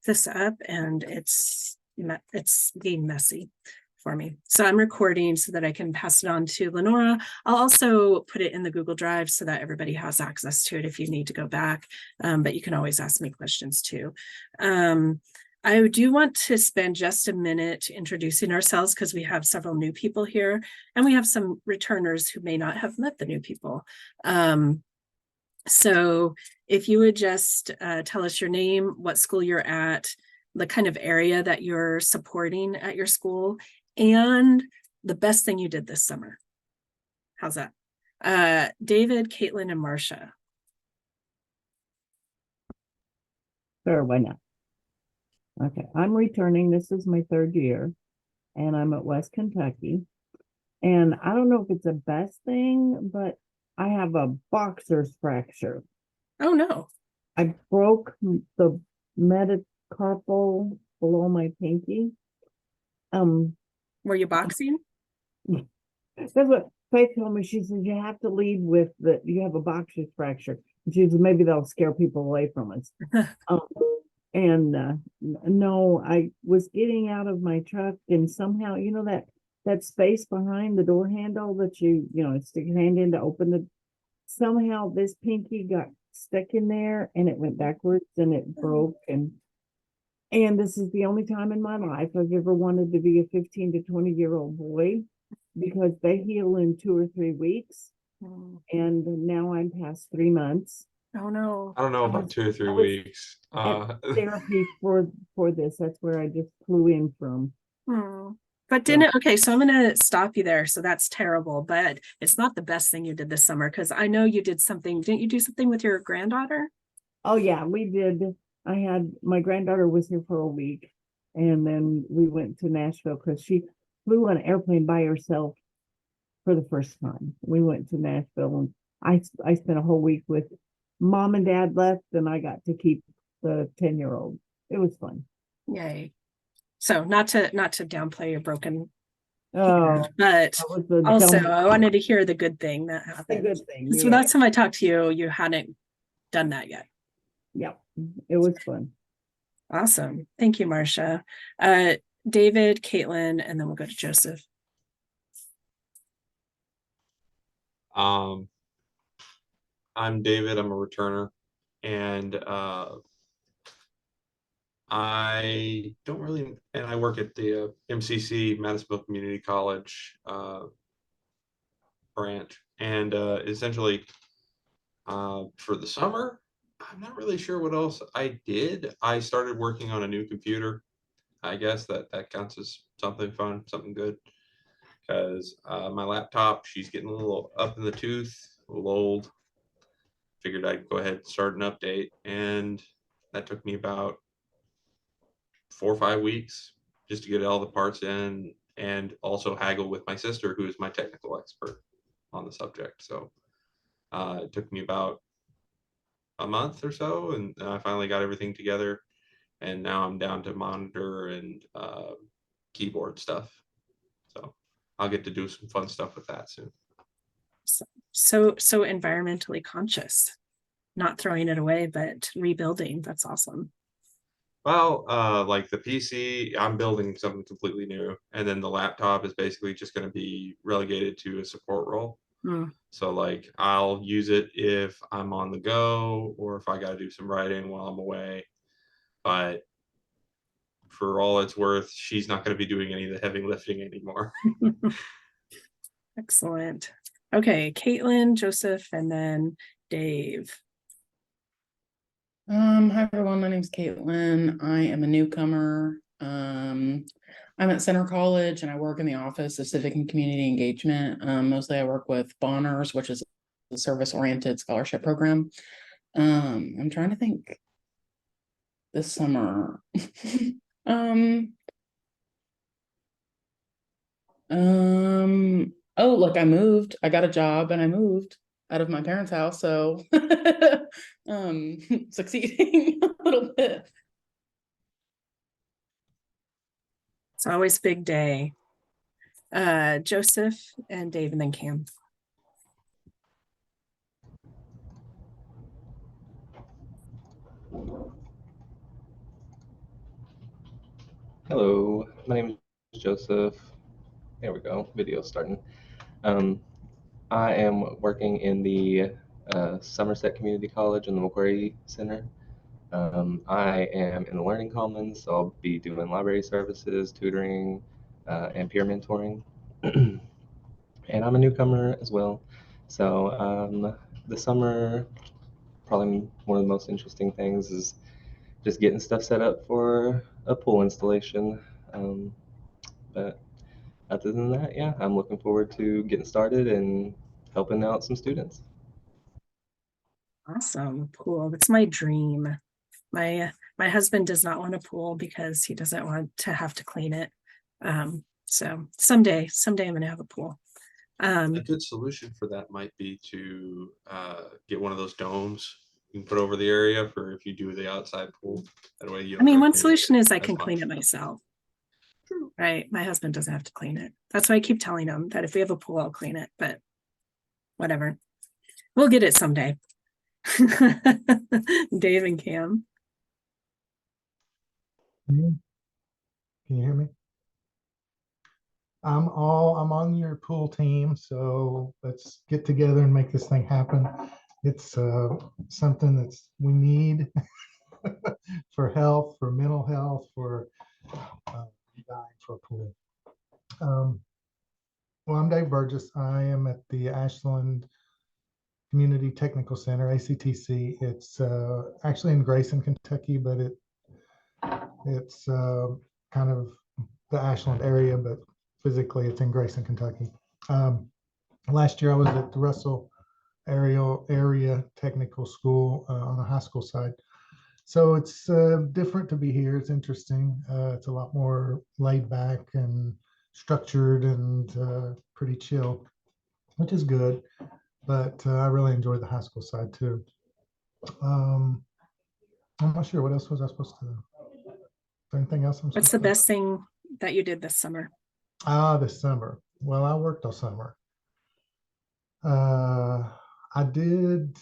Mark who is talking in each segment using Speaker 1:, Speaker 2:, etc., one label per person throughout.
Speaker 1: this up and it's being messy for me. So I'm recording so that I can pass it on to Lenora. I'll also put it in the Google Drive so that everybody has access to it if you need to go back, but you can always ask me questions too. I do want to spend just a minute introducing ourselves because we have several new people here and we have some returners who may not have met the new people. So if you would just tell us your name, what school you're at, the kind of area that you're supporting at your school, and the best thing you did this summer. How's that? David, Caitlin, and Marcia.
Speaker 2: Sure, why not? Okay, I'm returning. This is my third year, and I'm at West Kentucky. And I don't know if it's the best thing, but I have a boxer's fracture.
Speaker 1: Oh, no.
Speaker 2: I broke the metacarpal below my pinky.
Speaker 1: Were you boxing?
Speaker 2: That's what Faith told me. She said, you have to lead with that you have a boxer's fracture. She said, maybe that'll scare people away from us. No, I was getting out of my truck and somehow, you know, that space behind the door handle that you stick your hand in to open the, somehow this pinky got stuck in there and it went backwards and it broke. And this is the only time in my life I've ever wanted to be a 15 to 20-year-old boy because they heal in 2 or 3 weeks. And now I'm past 3 months.
Speaker 1: Oh, no.
Speaker 3: I don't know about 2 or 3 weeks.
Speaker 2: Therapy for this. That's where I just flew in from.
Speaker 1: But didn't, okay, so I'm going to stop you there. So that's terrible, but it's not the best thing you did this summer because I know you did something. Didn't you do something with your granddaughter?
Speaker 2: Oh, yeah, we did. I had, my granddaughter was here for a week and then we went to Nashville because she flew on an airplane by herself for the first time. We went to Nashville and I spent a whole week with mom and dad left and I got to keep the 10-year-old. It was fun.
Speaker 1: Yay. So not to downplay your broken,
Speaker 2: oh,
Speaker 1: but also I wanted to hear the good thing that happened.
Speaker 2: The good thing.
Speaker 1: So last time I talked to you, you hadn't done that yet.
Speaker 2: Yep, it was fun.
Speaker 1: Awesome. Thank you, Marcia. David, Caitlin, and then we'll go to Joseph.
Speaker 3: I'm David. I'm a returner, and I don't really, and I work at the MCC Madisonville Community College branch, and essentially for the summer, I'm not really sure what else I did. I started working on a new computer. I guess that counts as something fun, something good, because my laptop, she's getting a little up in the tooth, a little old. Figured I'd go ahead and start an update, and that took me about 4 or 5 weeks just to get all the parts in and also haggle with my sister, who is my technical expert on the subject. So it took me about a month or so, and I finally got everything together, and now I'm down to monitor and keyboard stuff. So I'll get to do some fun stuff with that soon.
Speaker 1: So environmentally conscious, not throwing it away, but rebuilding. That's awesome.
Speaker 3: Well, like the PC, I'm building something completely new, and then the laptop is basically just going to be relegated to a support role. So like I'll use it if I'm on the go or if I got to do some writing while I'm away. But for all it's worth, she's not going to be doing any of the heavy lifting anymore.
Speaker 1: Excellent. Okay, Caitlin, Joseph, and then Dave.
Speaker 4: Hi everyone, my name is Caitlin. I am a newcomer. I'm at Center College and I work in the Office of Civic and Community Engagement. Mostly I work with Bonners, which is a service-oriented scholarship program. I'm trying to think this summer. Oh, look, I moved. I got a job and I moved out of my parents' house, so succeeding a little bit.
Speaker 1: It's always a big day. Joseph and Dave, and then Cam.
Speaker 5: Hello, my name is Joseph. There we go, video starting. Um, I am working in the Somerset Community College in the Macquarie Center. I am in the Learning Commons, so I'll be doing library services, tutoring, and peer mentoring. And I'm a newcomer as well. So the summer, probably one of the most interesting things is just getting stuff set up for a pool installation. But other than that, yeah, I'm looking forward to getting started and helping out some students.
Speaker 1: Awesome, pool. That's my dream. My husband does not want a pool because he doesn't want to have to clean it. So someday I'm gonna have a pool.
Speaker 3: A good solution for that might be to get one of those domes you can put over the area for if you do the outside pool. That way you
Speaker 1: I mean,
Speaker 3: don't
Speaker 1: one
Speaker 3: clean it
Speaker 1: solution is I
Speaker 3: as
Speaker 1: can
Speaker 3: much.
Speaker 1: clean it myself. Right? My husband doesn't have to clean it. That's why I keep telling him that if we have a pool, I'll clean it, but whatever. We'll get it someday. Dave and Cam.
Speaker 6: Me? Can you hear me? I'm on your pool team, so let's get together and make this thing happen. It's something that's we need for health, for mental health, for dying for a pool. Well, I'm Dave Burgess. I am at the Ashland Community Technical Center, ACTC. It's actually in Grayson, Kentucky, but it's kind of the Ashland area, but physically it's in Grayson, Kentucky. Last year I was at the Russell area technical school on the high school side. So it's different to be here. It's interesting. It's a lot more laid back and structured and pretty chill, which is good. But I really enjoyed the high school side too. I'm not sure what else was I supposed to. Is there anything else?
Speaker 1: What's the best thing that you did this summer?
Speaker 6: This summer. Well, I worked all summer. I did.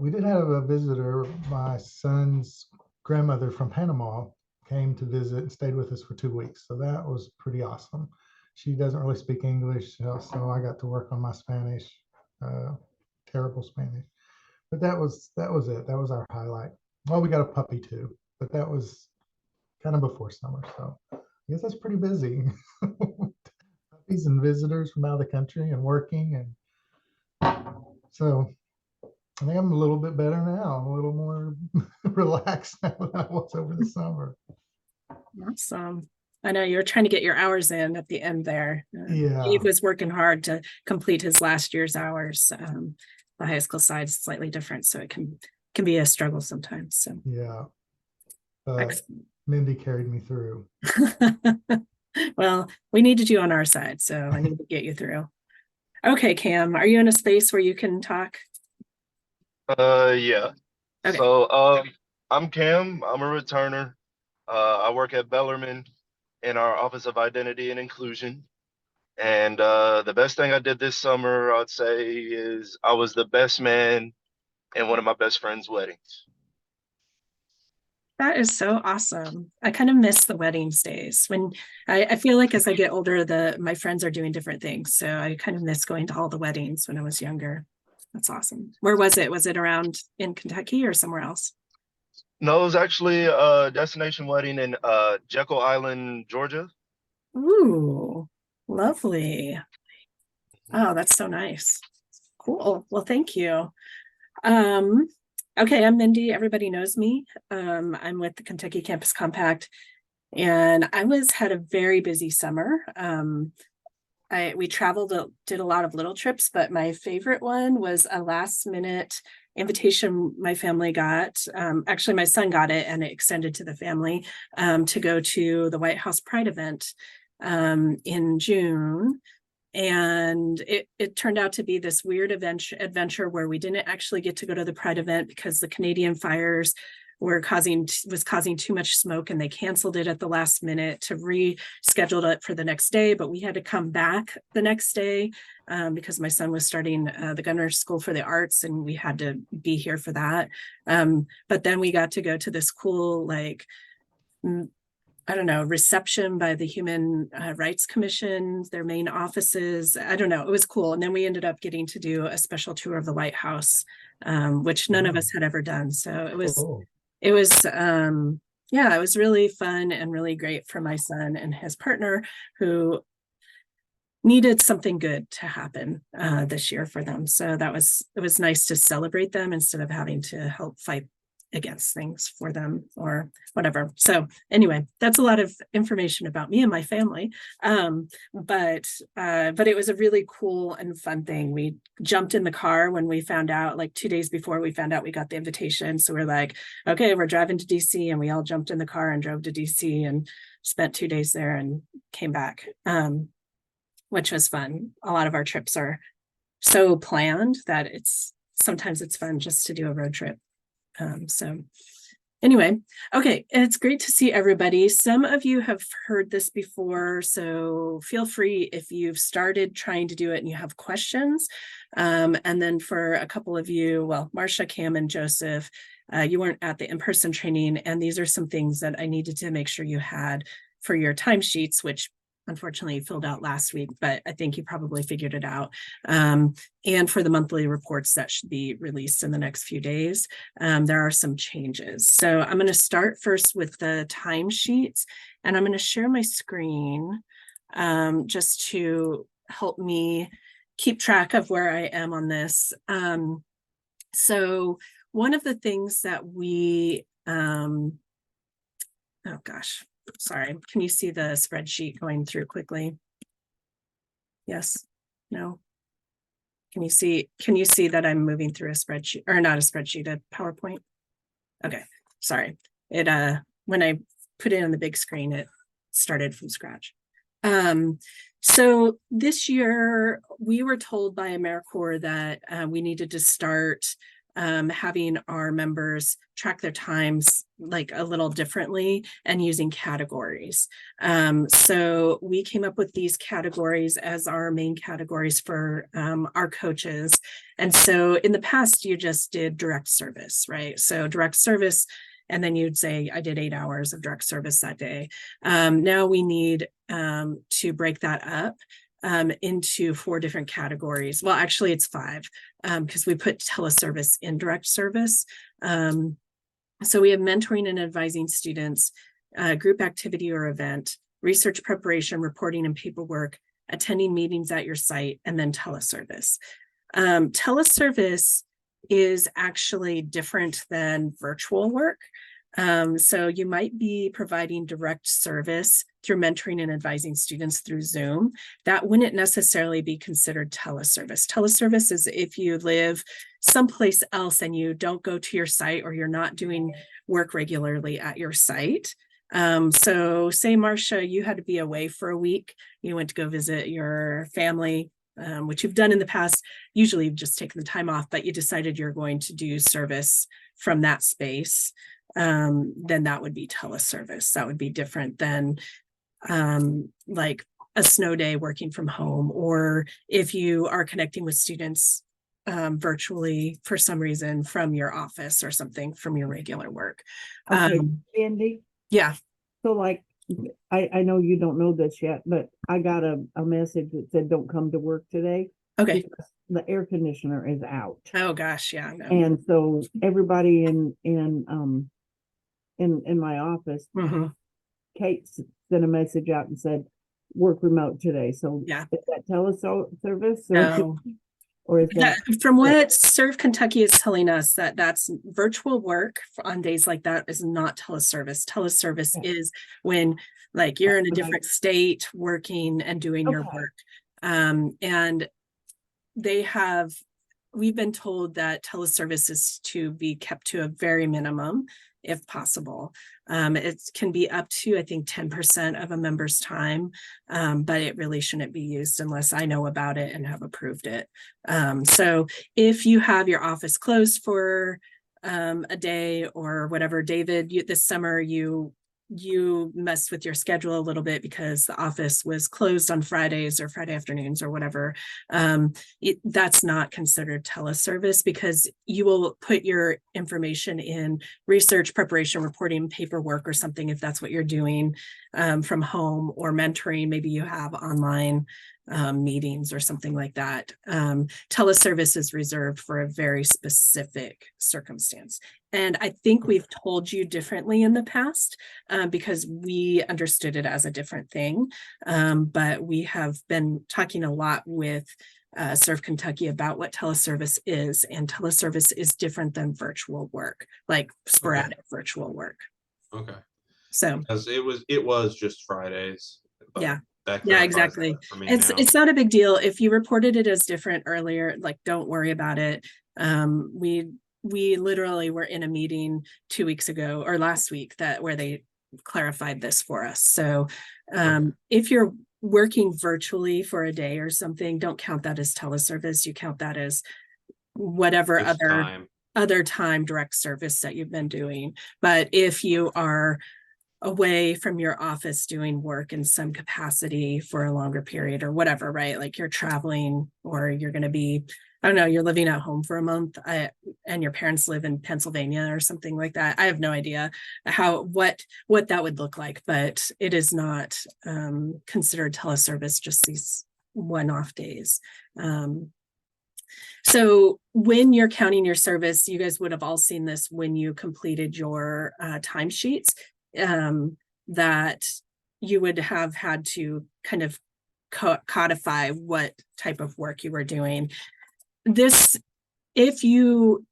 Speaker 6: We did have a visitor. My son's grandmother from Panama came to visit and stayed with us for 2 weeks. So that was pretty awesome. She doesn't really speak English, so I got to work on my Spanish. Terrible Spanish, but that was it. That was our highlight. Well, we got a puppy too, but that was kind of before summer. So I guess that's pretty busy. Puppies and visitors from out of the country and working, and so I think I'm a little bit better now. I'm a little more relaxed now than I was over the summer.
Speaker 1: Awesome. I know you're trying to get your hours in at the end there.
Speaker 6: Yeah.
Speaker 1: Dave was working hard to complete his last year's hours. The high school side is slightly different, so it can be a struggle sometimes. So
Speaker 6: Yeah. Mindy carried me through.
Speaker 1: Well, we needed you on our side, so I need to get you through. Okay, Cam, are you in a space where you can talk?
Speaker 7: Yeah.
Speaker 1: Okay.
Speaker 7: So, I'm Cam. I'm a returner. I work at Bellarmine in our Office of Identity and Inclusion. And the best thing I did this summer, I'd say, is I was the best man in one of my best friend's weddings.
Speaker 1: That is so awesome. I kind of miss the weddings days when I feel like as I get older, my friends are doing different things. So I kind of miss going to all the weddings when I was younger. That's awesome. Where was it? Was it around in Kentucky or somewhere else?
Speaker 7: No, it was actually a destination wedding in Jekyll Island, Georgia.
Speaker 1: Ooh, lovely. Oh, that's so nice. Cool. Well, thank you. Okay, I'm Mindy. Everybody knows me. I'm with the Kentucky Campus Compact, and had a very busy summer. We traveled, did a lot of little trips, but my favorite one was a last minute invitation my family got. Actually, my son got it and it extended to the family to go to the White House Pride event in June. And it turned out to be this weird adventure where we didn't actually get to go to the Pride event because the Canadian fires was causing too much smoke, and they canceled it at the last minute to reschedule it for the next day. But we had to come back the next day because my son was starting the Gunner School for the Arts, and we had to be here for that. But then we got to go to this cool I don't know, reception by the Human Rights Commission, their main offices. I don't know. It was cool. And then we ended up getting to do a special tour of the White House, which none of
Speaker 6: Wow.
Speaker 1: us had ever done. So
Speaker 6: Cool.
Speaker 1: it was, yeah, it was really fun and really great for my son and his partner, who needed something good to happen this year for them. So it was nice to celebrate them instead of having to help fight against things for them or whatever. So anyway, that's a lot of information about me and my family. But it was a really cool and fun thing. We jumped in the car when we found out, like 2 days before we found out we got the invitation. So we're like, okay, we're driving to DC, and we all jumped in the car and drove to DC and spent 2 days there and came back. Which was fun. A lot of our trips are so planned that sometimes it's fun just to do a road trip. So anyway, okay, it's great to see everybody. Some of you have heard this before, so feel free if you've started trying to do it and you have questions. And then for a couple of you, well, Marcia, Cam, and Joseph, you weren't at the in-person training, and these are some things that I needed to make sure you had for your timesheets, which unfortunately filled out last week, but I think you probably figured it out. And for the monthly reports that should be released in the next few days, there are some changes. So I'm going to start first with the timesheets, and I'm going to share my screen just to help me keep track of where I am on this. So one of the things that we, oh gosh, sorry, can you see the spreadsheet going through quickly? Yes, no. Can you see that I'm moving through a spreadsheet, or not a spreadsheet, a PowerPoint? Okay, sorry. It when I put it on the big screen, it started from scratch. So this year we were told by AmeriCorps that we needed to start having our members track their times like a little differently and using categories. So we came up with these categories as our main categories for our coaches. And so in the past, you just did direct service, right? So direct service, and then you'd say, I did 8 hours of direct service that day. Now we need to break that up into 4 different categories. Well, actually it's 5, because we put teleservice in direct service. So we have mentoring and advising students, group activity or event, research preparation, reporting and paperwork, attending meetings at your site, and then teleservice. Teleservice is actually different than virtual work. So you might be providing direct service through mentoring and advising students through Zoom. That wouldn't necessarily be considered teleservice. Teleservice is if you live someplace else and you don't go to your site, or you're not doing work regularly at your site. So say, Marcia, you had to be away for a week. You went to go visit your family, which you've done in the past. Usually you've just taken the time off, but you decided you're going to do service from that space. Then that would be teleservice. That would be different than like a snow day working from home, or if you are connecting with students virtually for some reason from your office or something from your regular work.
Speaker 2: Okay, Andy,
Speaker 1: Yeah.
Speaker 2: so like, I know you don't know this yet, but I got a message that said, don't come to work today.
Speaker 1: Okay.
Speaker 2: Because the air conditioner is out.
Speaker 1: Oh gosh, yeah. No.
Speaker 2: And so everybody in my office,
Speaker 1: Mhm.
Speaker 2: Kate sent a message out and said, work remote today. So
Speaker 1: Yeah.
Speaker 2: is that teleservice?
Speaker 1: No.
Speaker 2: Or is that?
Speaker 1: From what Serve Kentucky is telling us, that's virtual work on days like that is not teleservice. Teleservice is when like you're in a different state working and doing your work. And we've been told that teleservice is to be kept to a very minimum if possible. It can be up to, I think, 10% of a member's time, but it really shouldn't be used unless I know about it and have approved it. So if you have your office closed for a day or whatever, David, this summer you you messed with your schedule a little bit because the office was closed on Fridays or Friday afternoons or whatever, that's not considered teleservice, because you will put your information in research, preparation, reporting, paperwork, or something if that's what you're doing from home, or mentoring. Maybe you have online meetings or something like that. Teleservice is reserved for a very specific circumstance. And I think we've told you differently in the past because we understood it as a different thing. But we have been talking a lot with Serve Kentucky about what teleservice is, and teleservice is different than virtual work, like sporadic virtual work.
Speaker 3: Okay.
Speaker 1: So
Speaker 3: Because it was just Fridays. But
Speaker 1: yeah.
Speaker 3: that
Speaker 1: Yeah,
Speaker 3: clarifies
Speaker 1: exactly.
Speaker 3: that for me
Speaker 1: It's
Speaker 3: now.
Speaker 1: it's not a big deal. If you reported it as different earlier, like, don't worry about it. We literally were in a meeting 2 weeks ago or last week where they clarified this for us. So if you're working virtually for a day or something, don't count that as teleservice. You count that as whatever
Speaker 3: Just time.
Speaker 1: other time direct service that you've been doing. But if you are away from your office doing work in some capacity for a longer period or whatever, right? Like you're traveling, or you're going to be, I don't know, you're living at home for a month and your parents live in Pennsylvania or something like that. I have no idea what that would look like, but it is not considered teleservice, just these one-off days. So when you're counting your service, you guys would have all seen this when you completed your timesheets, that you would have had to kind of codify what type of work you were doing. This, if you're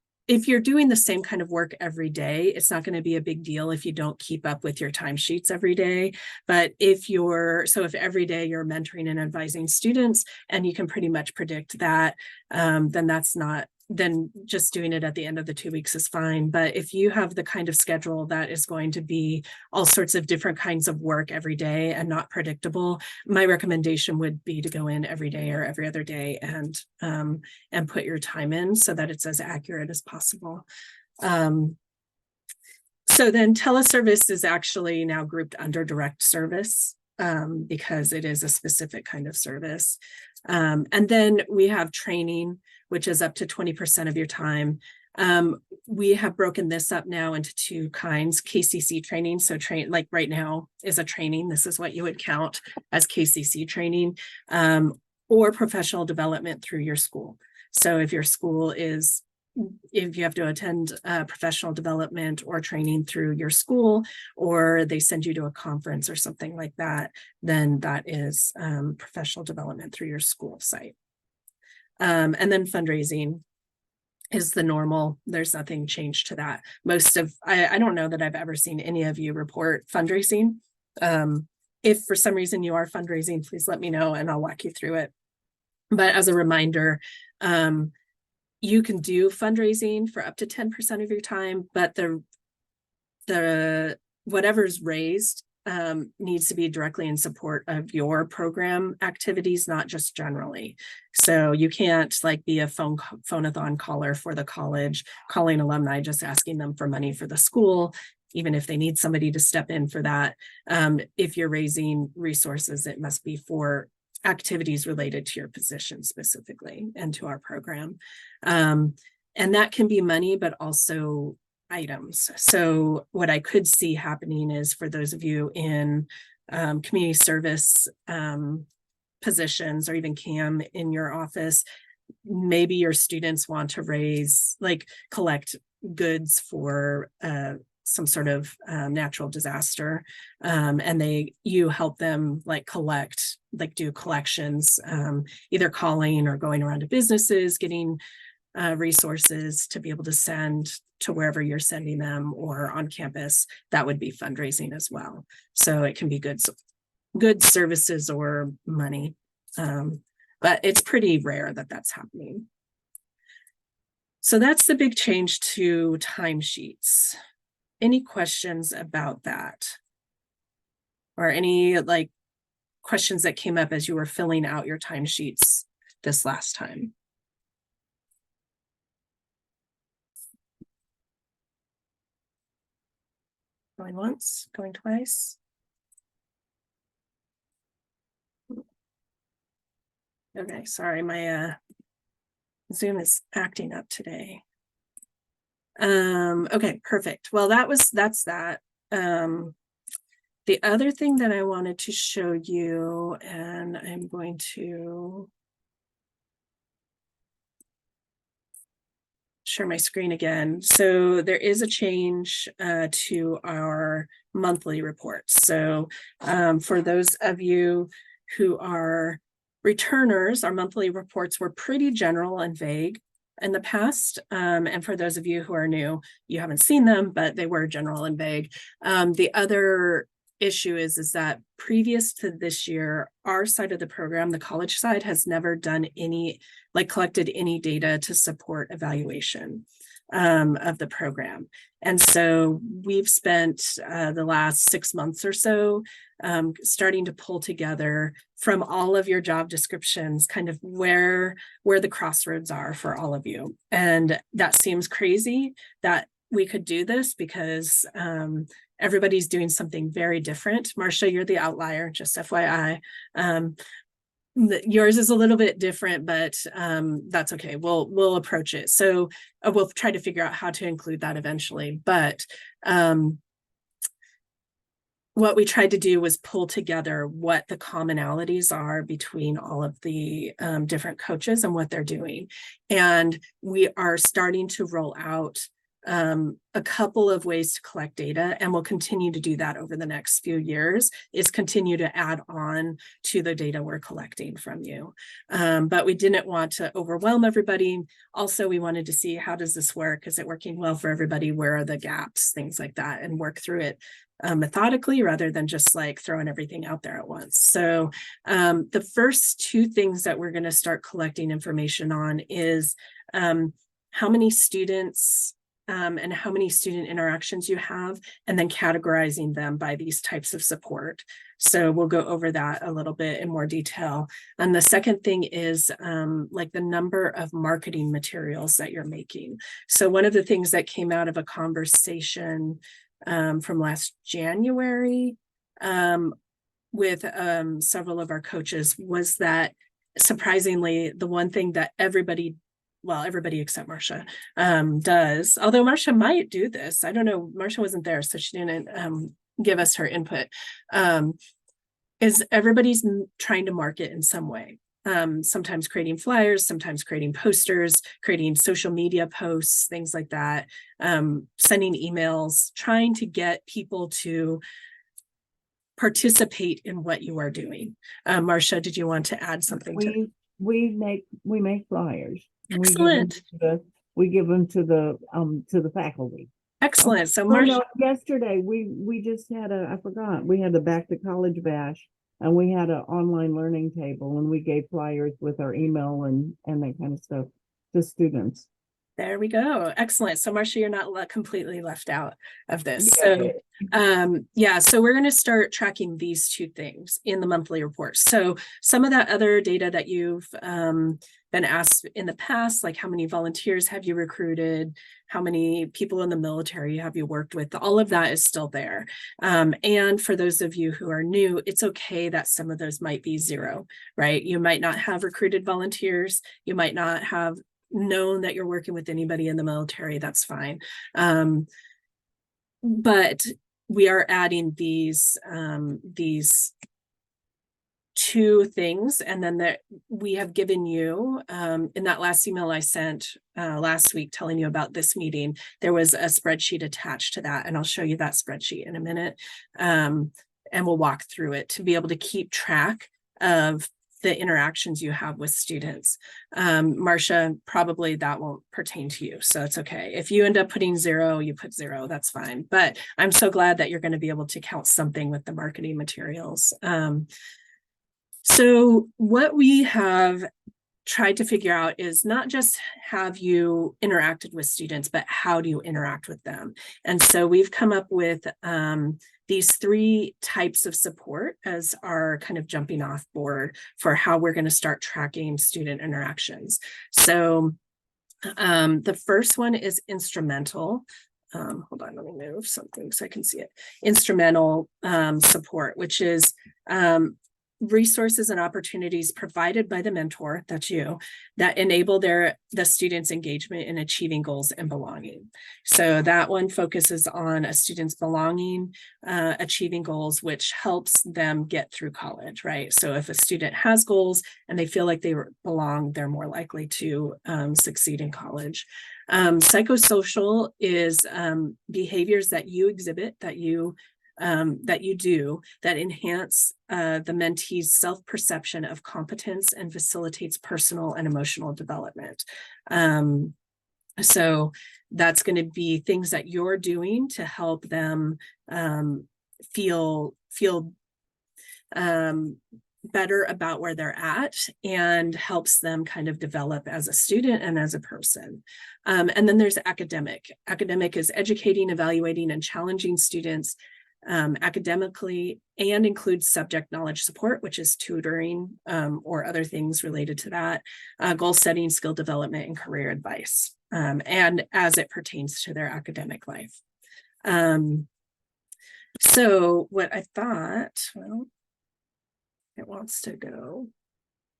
Speaker 1: doing the same kind of work every day, it's not going to be a big deal if you don't keep up with your timesheets every day. But if every day you're mentoring and advising students and you can pretty much predict that, then just doing it at the end of the 2 weeks is fine. But if you have the kind of schedule that is going to be all sorts of different kinds of work every day and not predictable, my recommendation would be to go in every day or every other day and put your time in so that it's as accurate as possible. So then teleservice is actually now grouped under direct service because it is a specific kind of service. And then we have training, which is up to 20% of your time. We have broken this up now into 2 kinds: KCC training. So like right now is a training. This is what you would count as KCC training, or professional development through your school. So if you have to attend professional development or training through your school, or they send you to a conference or something like that, then that is professional development through your school site. And then fundraising is the normal. There's nothing changed to that. I don't know that I've ever seen any of you report fundraising. If for some reason you are fundraising, please let me know and I'll walk you through it. But as a reminder, you can do fundraising for up to 10% of your time, but the whatever's raised needs to be directly in support of your program activities, not just generally. So you can't like be a phone-a-thon caller for the college, calling alumni, just asking them for money for the school, even if they need somebody to step in for that. If you're raising resources, it must be for activities related to your position specifically and to our program. And that can be money, but also items. So what I could see happening is, for those of you in community service positions, or even CAM in your office, maybe your students want to collect goods for some sort of natural disaster, and you help them do collections, either calling or going around to businesses, getting resources to be able to send to wherever you're sending them, or on campus. That would be fundraising as well. So it can be goods, services, or money, but it's pretty rare that that's happening. So that's the big change to timesheets. Any questions about that? Or any questions that came up as you were filling out your timesheets this last time? Going once, going twice. Okay, sorry, my Zoom is acting up today. Okay, perfect. Well, that's that. The other thing that I wanted to show you, and I'm going to share my screen again. So there is a change to our monthly reports. So for those of you who are returners, our monthly reports were pretty general and vague in the past. And for those of you who are new, you haven't seen them, but they were general and vague. The other issue is that previous to this year, our side of the program, the college side, has never done any, like collected any data to support evaluation of the program. And so we've spent the last 6 months or so starting to pull together from all of your job descriptions kind of where the crossroads are for all of you. And that seems crazy that we could do this because everybody's doing something very different. Marcia, you're the outlier, just FYI. Yours is a little bit different, but that's okay. We'll approach it. So we'll try to figure out how to include that eventually. But what we tried to do was pull together what the commonalities are between all of the different coaches and what they're doing. And we are starting to roll out a couple of ways to collect data, and we'll continue to do that over the next few years, is continue to add on to the data we're collecting from you. But we didn't want to overwhelm everybody. Also, we wanted to see, how does this work? Is it working well for everybody? Where are the gaps? Things like that, and work through it methodically rather than just like throwing everything out there at once. So the first two things that we're going to start collecting information on is how many students and how many student interactions you have, and then categorizing them by these types of support. So we'll go over that a little bit in more detail. And the second thing is like the number of marketing materials that you're making. So one of the things that came out of a conversation from last January with several of our coaches was that, surprisingly, the one thing that everybody except Marcia does, although Marcia might do this, I don't know, Marcia wasn't there, so she didn't give us her input, is everybody's trying to market in some way. Sometimes creating flyers, sometimes creating posters, creating social media posts, things like that, sending emails, trying to get people to participate in what you are doing. Marcia, did you want to add something to
Speaker 2: We make flyers.
Speaker 1: Excellent.
Speaker 2: We give them to the faculty.
Speaker 1: Excellent. So
Speaker 2: Marcia,
Speaker 1: Marcia,
Speaker 2: yesterday we just had I forgot, we had the Back to College Bash, and we had an online learning table, and we gave flyers with our email and that kind of stuff to students.
Speaker 1: there we go. Excellent. So Marcia, you're not completely left out of this.
Speaker 2: Yeah.
Speaker 1: So yeah, so we're going to start tracking these two things in the monthly report. So some of that other data that you've been asked in the past, like how many volunteers have you recruited, how many people in the military have you worked with, all of that is still there. And for those of you who are new, it's okay that some of those might be zero, right? You might not have recruited volunteers. You might not have known that you're working with anybody in the military. That's fine. But we are adding these two things, and then we have given you in that last email I sent last week telling you about this meeting, there was a spreadsheet attached to that, and I'll show you that spreadsheet in a minute, and we'll walk through it to be able to keep track of the interactions you have with students. Marcia, probably that won't pertain to you, so it's okay. If you end up putting zero, you put zero, that's fine. But I'm so glad that you're going to be able to count something with the marketing materials. So what we have tried to figure out is not just have you interacted with students, but how do you interact with them? And so we've come up with these three types of support as our kind of jumping off board for how we're going to start tracking student interactions. So the first one is instrumental. hold on, let me move something so I can see it. Instrumental support, which is resources and opportunities provided by the mentor, that's you, that enable the students' engagement in achieving goals and belonging. So that one focuses on a student's belonging, achieving goals, which helps them get through college, right? So if a student has goals and they feel like they belong, they're more likely to succeed in college. Psychosocial is behaviors that you exhibit, that you do that enhance the mentee's self-perception of competence and facilitates personal and emotional development. So that's going to be things that you're doing to help them feel better about where they're at, and helps them kind of develop as a student and as a person. And then there's academic. Academic is educating, evaluating, and challenging students academically, and includes subject knowledge support, which is tutoring or other things related to that, goal setting, skill development, and career advice, and as it pertains to their academic life. So what I thought, well, it wants to go,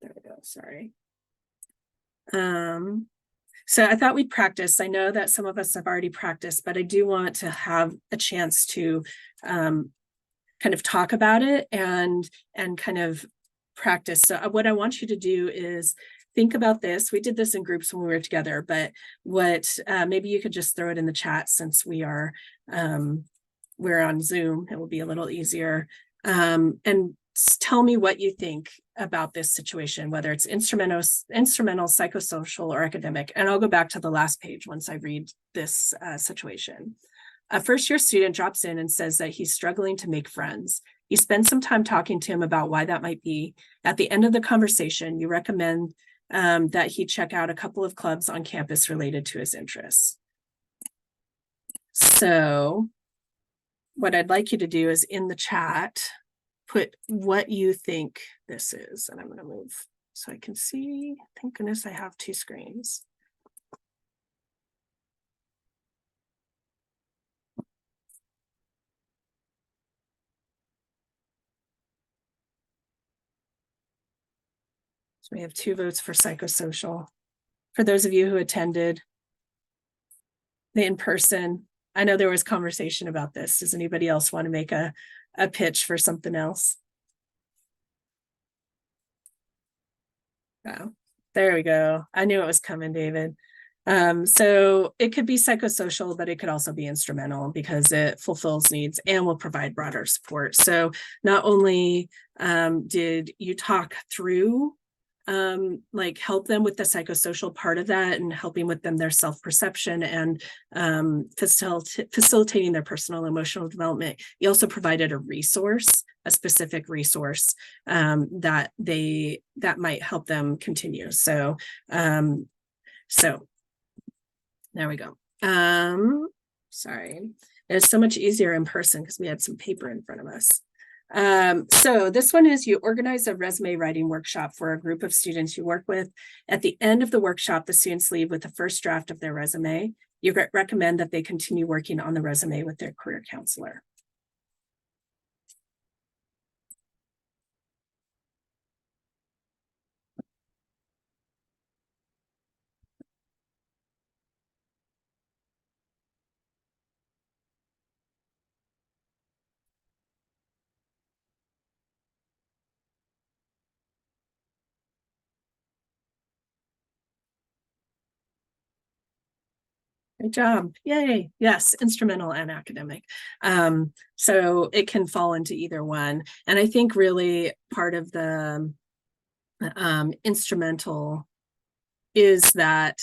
Speaker 1: there we go, sorry. So I thought we'd practice. I know that some of us have already practiced, but I do want to have a chance to kind of talk about it and kind of practice. So what I want you to do is think about this. We did this in groups when we were together, but what maybe you could just throw it in the chat, since we're on Zoom. It will be a little easier. And tell me what you think about this situation, whether it's instrumental, psychosocial, or academic. And I'll go back to the last page once I read this situation. A first-year student drops in and says that he's struggling to make friends. You spend some time talking to him about why that might be. At the end of the conversation, you recommend that he check out a couple of clubs on campus related to his interests. So what I'd like you to do is, in the chat, put what you think this is. And I'm going to move so I can see. Thank goodness I have two screens. So we have 2 votes for psychosocial. For those of you who attended the in-person, I know there was conversation about this. Does anybody else want to make a pitch for something else? Oh, there we go. I knew it was coming, David. So it could be psychosocial, but it could also be instrumental because it fulfills needs and will provide broader support. So not only did you talk through like help them with the psychosocial part of that and helping with them their self-perception and facilitating their personal emotional development, you also provided a resource, a specific resource that might help them continue. So so there we go. Sorry, it's so much easier in person because we had some paper in front of us. So this one is, you organize a resume writing workshop for a group of students you work with. At the end of the workshop, the students leave with the first draft of their resume. You recommend that they continue working on the resume with their career counselor. Great job. Yay. Yes, instrumental and academic. So it can fall into either one. And I think really part of the instrumental is that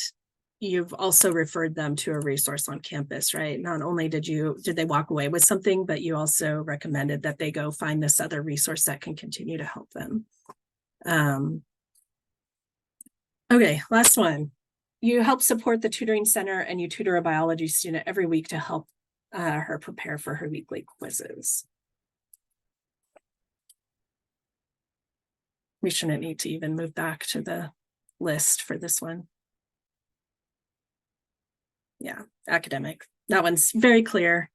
Speaker 1: you've also referred them to a resource on campus, right? Not only did they walk away with something, but you also recommended that they go find this other resource that can continue to help them. Okay, last one. You help support the tutoring center and you tutor a biology student every week to help her prepare for her weekly quizzes. We shouldn't need to even move back to the list for this one. Yeah, academic. That one's very clear.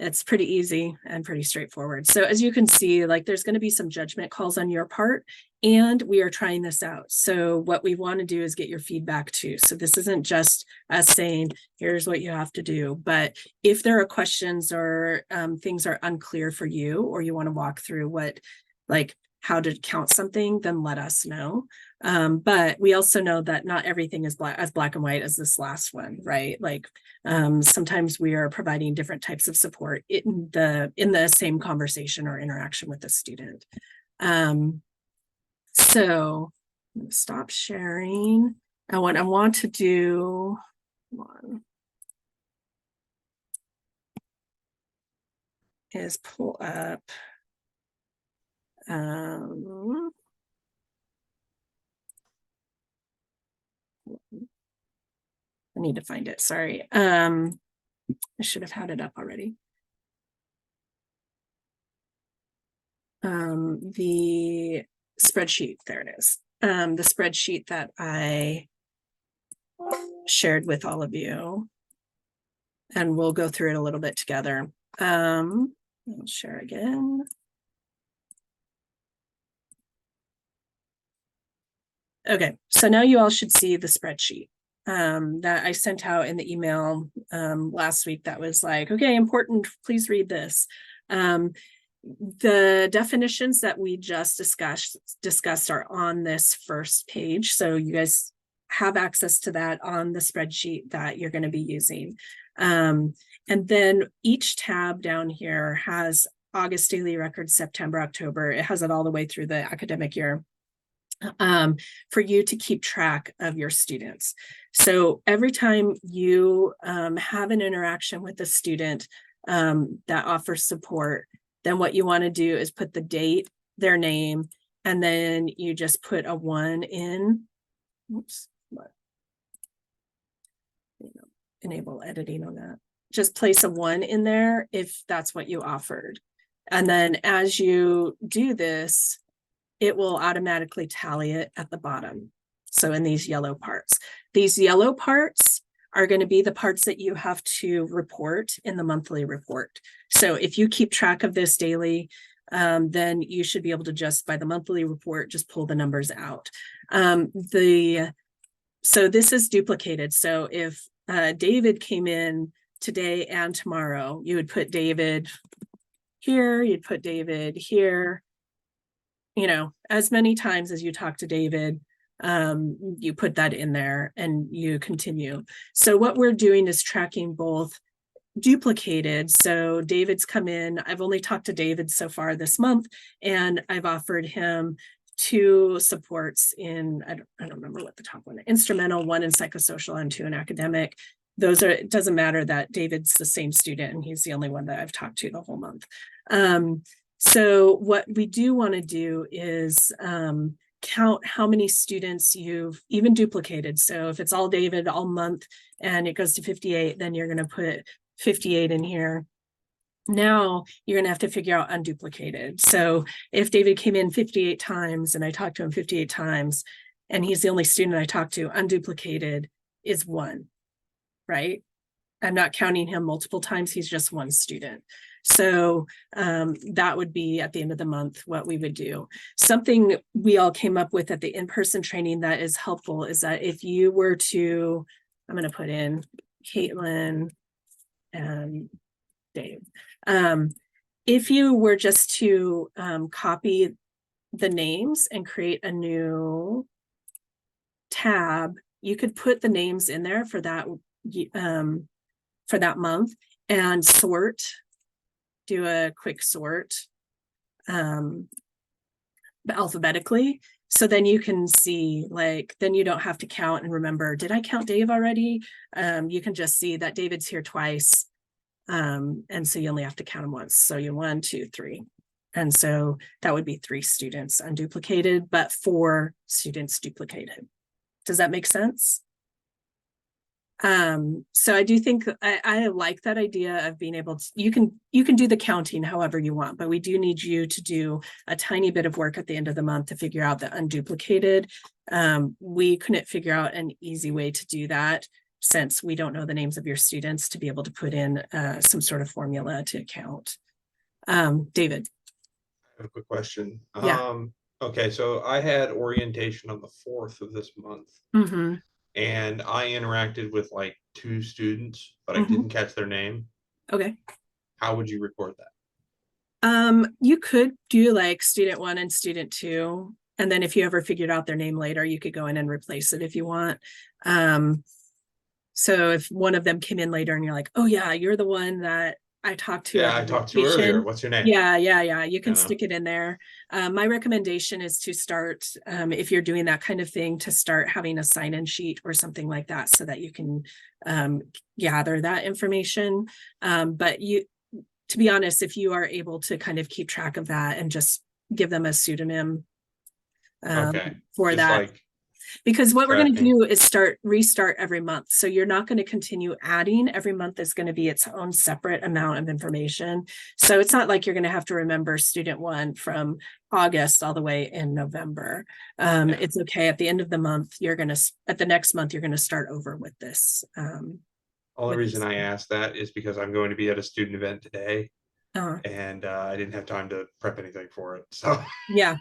Speaker 1: It's pretty easy and pretty straightforward. So as you can see, like there's going to be some judgment calls on your part, and we are trying this out. So what we want to do is get your feedback too. So this isn't just us saying, here's what you have to do. But if there are questions or things are unclear for you, or you want to walk through what, like how to count something, then let us know. But we also know that not everything is as black and white as this last one, right? Like sometimes we are providing different types of support in the same conversation or interaction with the student. So I'm gonna stop sharing. And what I want to do, is pull up I need to find it, sorry. I should have had it up already. The spreadsheet, there it is. The spreadsheet that I shared with all of you. And we'll go through it a little bit together. I'll share again. Okay, so now you all should see the spreadsheet that I sent out in the email last week that was like, okay, important, please read this. The definitions that we just discussed are on this first page. So you guys have access to that on the spreadsheet that you're going to be using. And then each tab down here has August daily records, September, October. It has it all the way through the academic year. For you to keep track of your students. So every time you have an interaction with a student that offers support, then what you want to do is put the date, their name, and then you just put a 1 in. Oops, what? Enable editing on that. Just place a 1 in there if that's what you offered. And then as you do this, it will automatically tally it at the bottom. So in these yellow parts are going to be the parts that you have to report in the monthly report. So if you keep track of this daily, then you should be able to just by the monthly report, just pull the numbers out. So this is duplicated. So if David came in today and tomorrow, you would put David here, you'd put David here. You know, as many times as you talk to David, you put that in there and you continue. So what we're doing is tracking both duplicated. So David's come in. I've only talked to David so far this month, and I've offered him 2 supports in, I don't remember what the top one, instrumental, 1 in psychosocial and 2 in academic. Those are, it doesn't matter that David's the same student and he's the only one that I've talked to the whole month. So what we do want to do is count how many students you've even duplicated. So if it's all David all month and it goes to 58, then you're going to put 58 in here. Now you're going to have to figure out unduplicated. So if David came in 58 times and I talked to him 58 times and he's the only student I talked to, unduplicated is 1, right? I'm not counting him multiple times. He's just 1 student. So that would be at the end of the month what we would do. Something we all came up with at the in-person training that is helpful is that if you were to, I'm going to put in Caitlin and Dave. If you were just to copy the names and create a new tab, you could put the names in there for that month and sort. Do a quick sort alphabetically. So then you can see, like, then you don't have to count and remember, did I count Dave already? You can just see that David's here twice. And so you only have to count them once. So you 1, 2, 3. And so that would be 3 students unduplicated, but 4 students duplicated. Does that make sense? So I do think I like that idea of being able to, you can do the counting however you want, but we do need you to do a tiny bit of work at the end of the month to figure out the unduplicated. We couldn't figure out an easy way to do that. since we don't know the names of your students, to be able to put in some sort of formula to account. David.
Speaker 3: I have a quick question.
Speaker 1: Yeah.
Speaker 3: Okay, so I had orientation on the 4th of this month,
Speaker 1: Mm-hmm.
Speaker 3: and I interacted with like 2 students, but I
Speaker 1: Mhm.
Speaker 3: didn't catch their name.
Speaker 1: Okay.
Speaker 3: How would you record that?
Speaker 1: You could do like student 1 and student 2. And then if you ever figured out their name later, you could go in and replace it if you want. So if one of them came in later and you're like, oh yeah, you're the one that I talked to.
Speaker 3: Yeah,
Speaker 1: at
Speaker 3: I
Speaker 1: the
Speaker 3: talked to you earlier.
Speaker 1: location.
Speaker 3: What's your name?
Speaker 1: Yeah. You can
Speaker 3: You know?
Speaker 1: stick it in there. My recommendation is to start, if you're doing that kind of thing, to start having a sign-in sheet or something like that so that you can gather that information. But to be honest, if you are able to kind of keep track of that and just give them a pseudonym
Speaker 3: Okay.
Speaker 1: for
Speaker 3: Just
Speaker 1: that.
Speaker 3: like
Speaker 1: Because what we're going to
Speaker 3: tracking.
Speaker 1: do is restart every month. So you're not going to continue adding. Every month is going to be its own separate amount of information. So it's not like you're going to have to remember student 1 from August all the way in November.
Speaker 3: Yeah.
Speaker 1: It's okay. At the end of the month, at the next month, you're going to start over with this.
Speaker 3: Only reason I asked that is because I'm going to be at a student event today, and I didn't have time to prep anything for it. So
Speaker 1: yeah.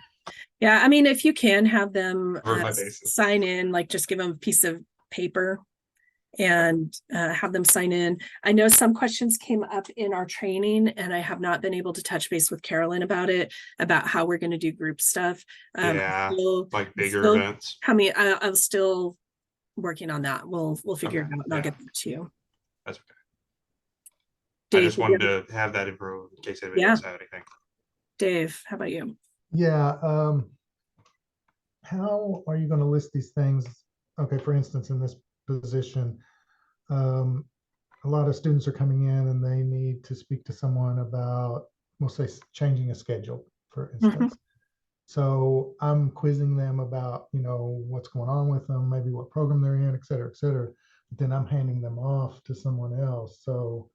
Speaker 1: Yeah, I mean, if you can have them
Speaker 3: cover my bases.
Speaker 1: sign in, like just give them a piece of paper and have them sign in. I know some questions came up in our training, and I have not been able to touch base with Carolyn about it, about how we're going to do group stuff.
Speaker 3: Yeah, like bigger
Speaker 1: still
Speaker 3: events.
Speaker 1: I'm still working on that. We'll figure
Speaker 3: Okay,
Speaker 1: it out, and I'll
Speaker 3: yeah.
Speaker 1: get back to you.
Speaker 3: That's okay.
Speaker 1: Dave,
Speaker 3: I just wanted to have that info in case anybody else had anything.
Speaker 1: Dave, how about you?
Speaker 6: Yeah. How are you going to list these things? Okay, for instance, in this position, a lot of students are coming in and they need to speak to someone about, we'll say, changing a schedule, for instance. So I'm quizzing them about, what's going on with them, maybe what program they're in, et cetera, et cetera. But then I'm handing them off to someone else. So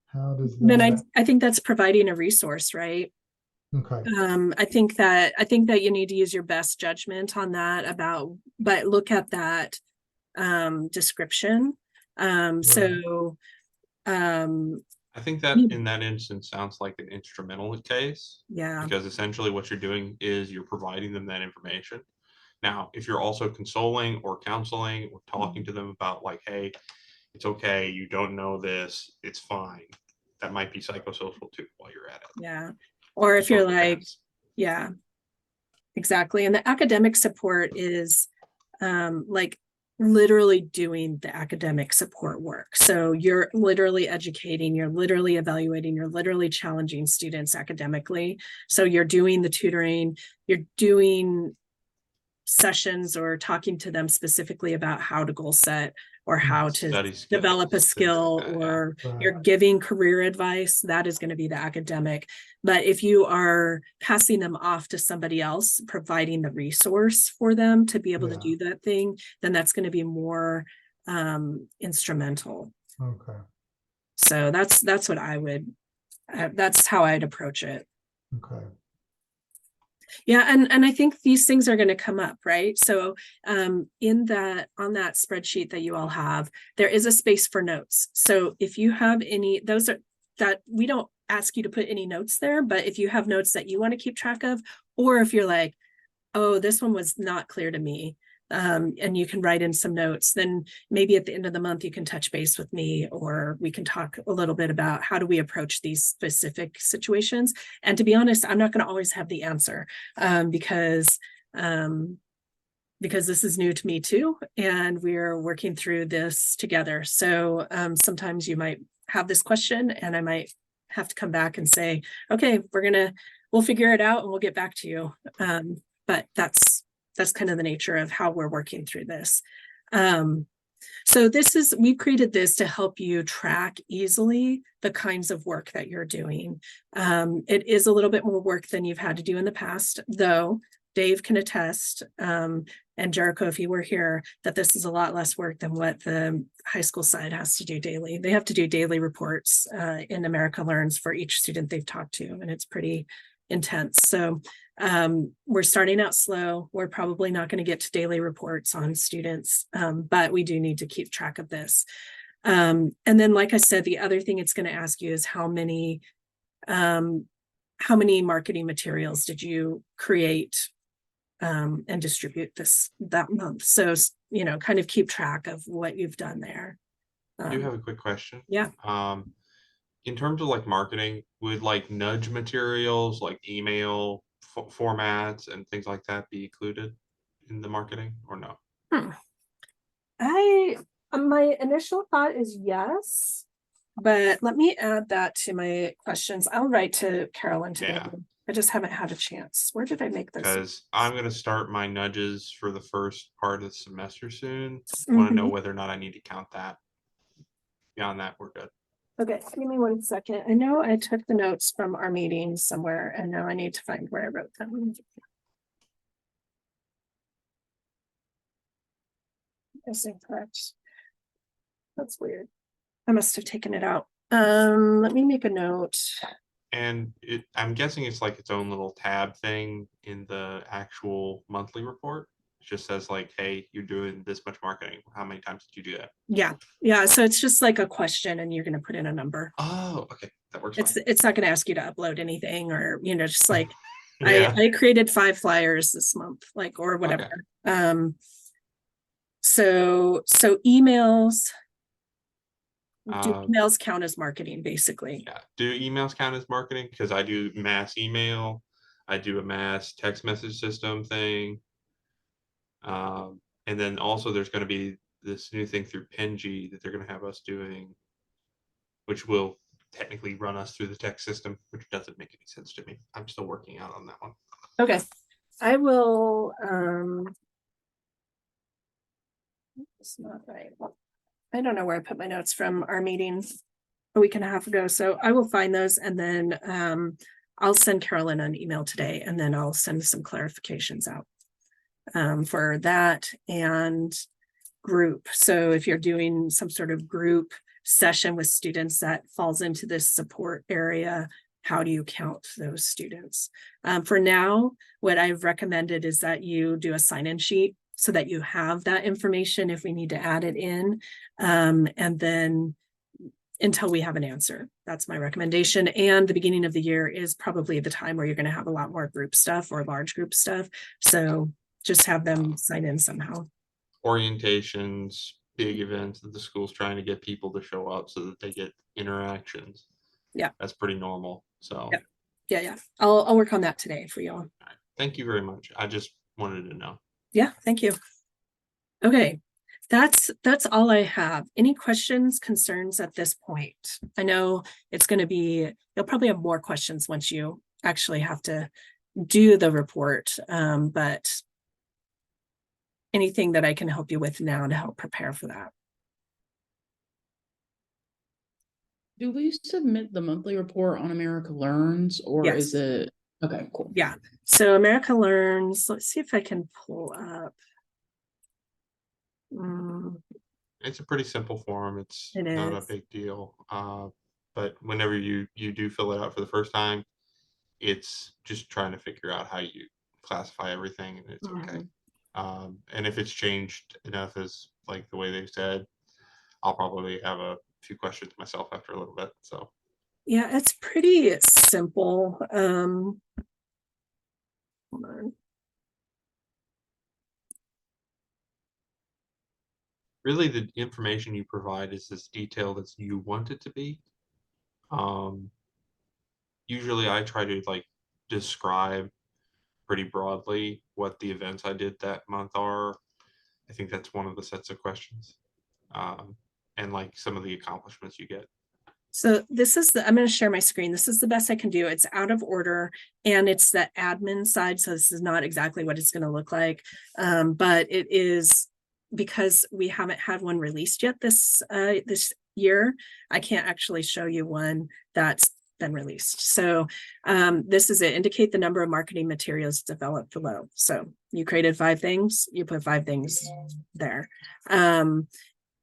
Speaker 6: how does
Speaker 1: Then
Speaker 6: that?
Speaker 1: I think that's providing a resource, right?
Speaker 6: Okay.
Speaker 1: I think that you need to use your best judgment on that but look at that description. So
Speaker 3: I think that in that instance sounds like an instrumental case.
Speaker 1: Yeah.
Speaker 3: Because essentially what you're doing is you're providing them that information. Now, if you're also consoling or counseling or talking to them about like, hey, it's okay, you don't know this, it's fine. That might be psychosocial too while you're at it.
Speaker 1: Yeah. Or if you're like, yeah, exactly. And the academic support is like literally doing the academic support work. So you're literally educating, you're literally evaluating, you're literally challenging students academically. So you're doing the tutoring, you're doing sessions or talking to them specifically about how to goal set or how to develop a skill, or you're giving career advice. That is going to be the academic. But if you are passing them off to somebody else, providing the resource for them to be able to do that thing, then that's going to be more instrumental.
Speaker 6: Okay.
Speaker 1: So that's what I would, that's how I'd approach it.
Speaker 6: Okay.
Speaker 1: Yeah, and I think these things are going to come up, right? So on that spreadsheet that you all have, there is a space for notes. So if you have any, that we don't ask you to put any notes there, but if you have notes that you want to keep track of, or if you're like, oh, this one was not clear to me, and you can write in some notes, then maybe at the end of the month you can touch base with me, or we can talk a little bit about how do we approach these specific situations. And to be honest, I'm not going to always have the answer, because this is new to me too, and we're working through this together. So sometimes you might have this question and I might have to come back and say, okay, we'll figure it out and we'll get back to you. But that's kind of the nature of how we're working through this. So we created this to help you track easily the kinds of work that you're doing. It is a little bit more work than you've had to do in the past, though Dave can attest, and Jericho, if he were here, that this is a lot less work than what the high school side has to do daily. They have to do daily reports in America Learns for each student they've talked to, and it's pretty intense. So we're starting out slow. We're probably not going to get to daily reports on students, but we do need to keep track of this. And then, like I said, the other thing it's going to ask you is how many marketing materials did you create and distribute that month? So, you know, kind of keep track of what you've done there.
Speaker 3: I do have a quick question.
Speaker 1: Yeah.
Speaker 3: In terms of like marketing, would like nudge materials like email formats and things like that be included in the marketing or no?
Speaker 1: My initial thought is yes, but let me add that to my questions. I'll write to Carolyn today.
Speaker 3: Yeah.
Speaker 1: I just haven't had a chance. Where did I make this?
Speaker 3: Because I'm going to start my nudges for the first part of the semester soon. Want to know whether or not I need to count that. Beyond that, we're good.
Speaker 1: Okay, give me 1 second. I know I took the notes from our meeting somewhere, and now I need to find where I wrote them. Is incorrect. That's weird. I must have taken it out. Let me make a note.
Speaker 3: And I'm guessing it's like its own little tab thing in the actual monthly report. It just says like, hey, you're doing this much marketing. How many times did you do that?
Speaker 1: Yeah. So it's just like a question and you're going to put in a number.
Speaker 3: Oh, okay. That works.
Speaker 1: It's not going to ask you to upload anything or, you know, just like
Speaker 3: Yeah.
Speaker 1: I created 5 flyers this month, like, or whatever.
Speaker 3: Okay.
Speaker 1: So emails. Do
Speaker 3: Um,
Speaker 1: emails count as marketing, basically?
Speaker 3: Yeah. Do emails count as marketing? Because I do mass email. I do a mass text message system thing. And then also there's going to be this new thing through Penji that they're going to have us doing, which will technically run us through the text system, which doesn't make any sense to me. I'm still working out on that one.
Speaker 1: Okay. I will, it's not right. I don't know where I put my notes from our meeting a week and a half ago. So I will find those and then I'll send Carolyn an email today and then I'll send some clarifications out for that and group. So if you're doing some sort of group session with students that falls into this support area, how do you count those students? For now, what I've recommended is that you do a sign-in sheet so that you have that information if we need to add it in. And then until we have an answer, that's my recommendation. And the beginning of the year is probably the time where you're going to have a lot more group stuff or large group stuff. So just have them sign in somehow.
Speaker 3: Orientations, big events that the school's trying to get people to show up so that they get interactions.
Speaker 1: Yeah.
Speaker 3: That's pretty normal. So
Speaker 1: yeah. I'll work on that today for y'all.
Speaker 3: Right. Thank you very much. I just wanted to know.
Speaker 1: Yeah, thank you. Okay, that's all I have. Any questions, concerns at this point? I know it's going to be, you'll probably have more questions once you actually have to do the report, but anything that I can help you with now to help prepare for that.
Speaker 4: Do we submit the monthly report on America Learns or
Speaker 1: Yes.
Speaker 4: is it? Okay, cool.
Speaker 1: Yeah, so America Learns, let's see if I can pull up.
Speaker 3: It's a pretty simple form. It's
Speaker 1: It
Speaker 3: not a
Speaker 1: is.
Speaker 3: big deal. But whenever you do fill it out for the first time, it's just trying to figure out how you classify everything, and it's okay. And if it's changed enough as like the way they said, I'll probably have a few questions myself after a little bit. So
Speaker 1: yeah, it's pretty simple. Hold on.
Speaker 3: really the information you provide is as detailed as you want it to be. Usually I try to like describe pretty broadly what the events I did that month are. I think that's one of the sets of questions. And like some of the accomplishments you get.
Speaker 1: So this is I'm going to share my screen. This is the best I can do. It's out of order and it's the admin side. So this is not exactly what it's going to look like. But it is because we haven't had one released yet this year. I can't actually show you one that's been released. So this is it. Indicate the number of marketing materials developed below. So you created 5 things, you put 5 things there.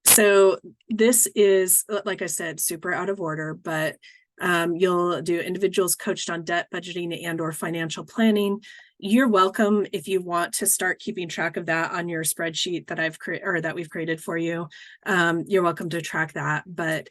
Speaker 1: So this is, like I said, super out of order, but You'll do individuals coached on debt, budgeting, and or financial planning. You're welcome if you want to start keeping track of that on your spreadsheet that I've created or that we've created for you. You're welcome to track that. But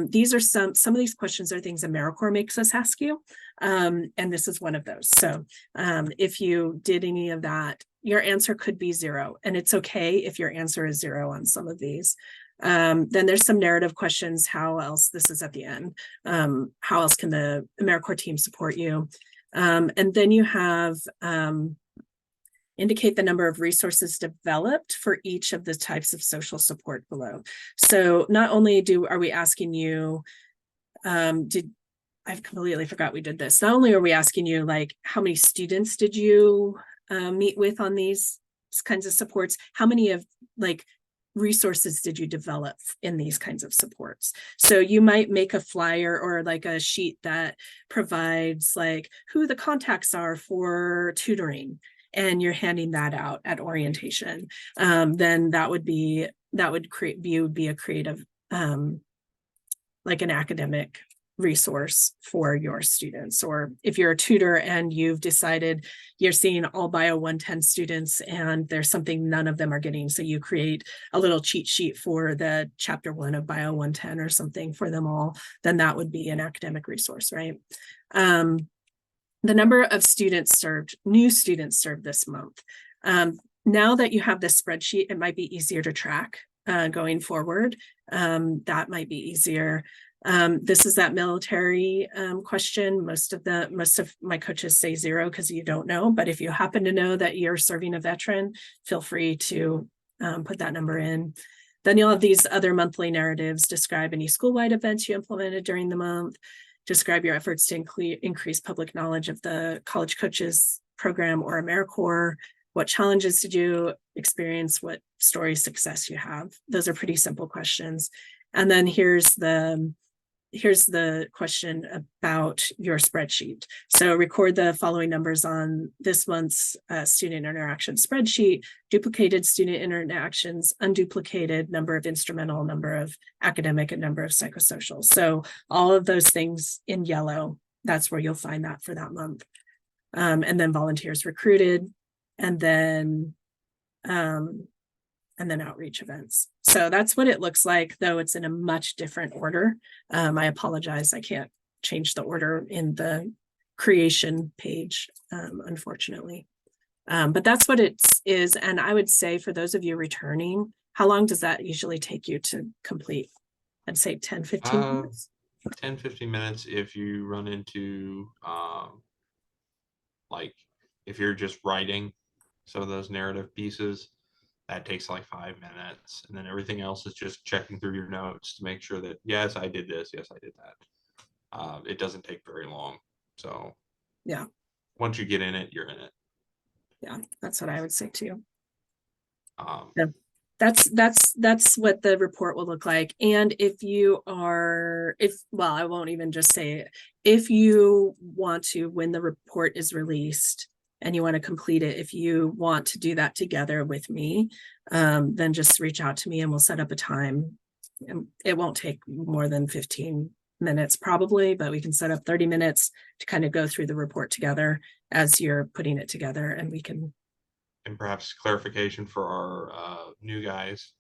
Speaker 1: these are some of these questions are things AmeriCorps makes us ask you. And this is one of those. So if you did any of that, your answer could be 0. And it's okay if your answer is 0 on some of these. Then there's some narrative questions. How else, this is at the end, how else can the AmeriCorps team support you? And then you have indicate the number of resources developed for each of the types of social support below. So not only are we asking you, I've completely forgot we did this. Not only are we asking you like, how many students did you meet with on these kinds of supports? How many of like resources did you develop in these kinds of supports? So you might make a flyer or like a sheet that provides like who the contacts are for tutoring, and you're handing that out at orientation. Then that would be a creative, like an academic resource for your students. Or if you're a tutor and you've decided you're seeing all bio 110 students and there's something none of them are getting, so you create a little cheat sheet for the chapter 1 of bio 110 or something for them all, then that would be an academic resource, right? The number of students served, new students served this month. Now that you have this spreadsheet, it might be easier to track going forward. That might be easier. This is that military question. Most of my coaches say 0 because you don't know, but if you happen to know that you're serving a veteran, feel free to put that number in. Then you'll have these other monthly narratives. Describe any school-wide events you implemented during the month. Describe your efforts to increase public knowledge of the College Coaches Program or AmeriCorps. What challenges did you experience? What story success you have? Those are pretty simple questions. And then here's the question about your spreadsheet. So record the following numbers on this month's student interaction spreadsheet: duplicated student interactions, unduplicated, number of instrumental, number of academic, and number of psychosocial. So all of those things in yellow, that's where you'll find that for that month. And then volunteers recruited, and then outreach events. So that's what it looks like, though it's in a much different order. I apologize, I can't change the order in the creation page, unfortunately. But that's what it is. And I would say for those of you returning, how long does that usually take you to complete? I'd say 10, 15 minutes.
Speaker 3: 10, 15 minutes if you run into, like if you're just writing some of those narrative pieces, that takes like 5 minutes. And then everything else is just checking through your notes to make sure that, yes, I did this. Yes, I did that. It doesn't take very long. So
Speaker 1: yeah,
Speaker 3: once you get in it, you're in it.
Speaker 1: Yeah, that's what I would say too.
Speaker 3: Yeah.
Speaker 1: That's what the report will look like. And if you are, I won't even just say it. If you want to, when the report is released and you want to complete it, if you want to do that together with me, then just reach out to me and we'll set up a time. And it won't take more than 15 minutes probably, but we can set up 30 minutes to kind of go through the report together as you're putting it together, and we can.
Speaker 3: And perhaps clarification for our new guys,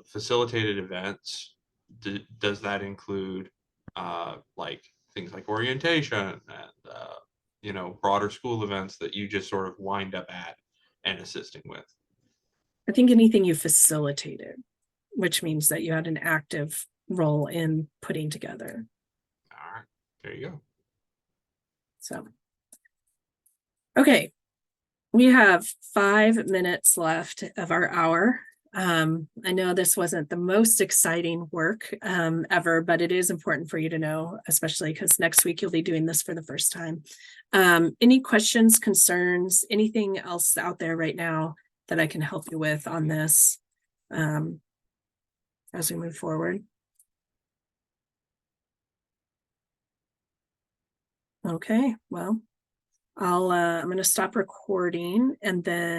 Speaker 3: facilitated events, does that include like things like orientation and broader school events that you just sort of wind up at and assisting with?
Speaker 1: I think anything you facilitated, which means that you had an active role in putting together.
Speaker 3: All right, there you go.
Speaker 1: So, okay. We have 5 minutes left of our hour. I know this wasn't the most exciting work ever, but it is important for you to know, especially because next week you'll be doing this for the first time. Any questions, concerns, anything else out there right now that I can help you with on this as we move forward? Okay, well, I'm going to stop recording and then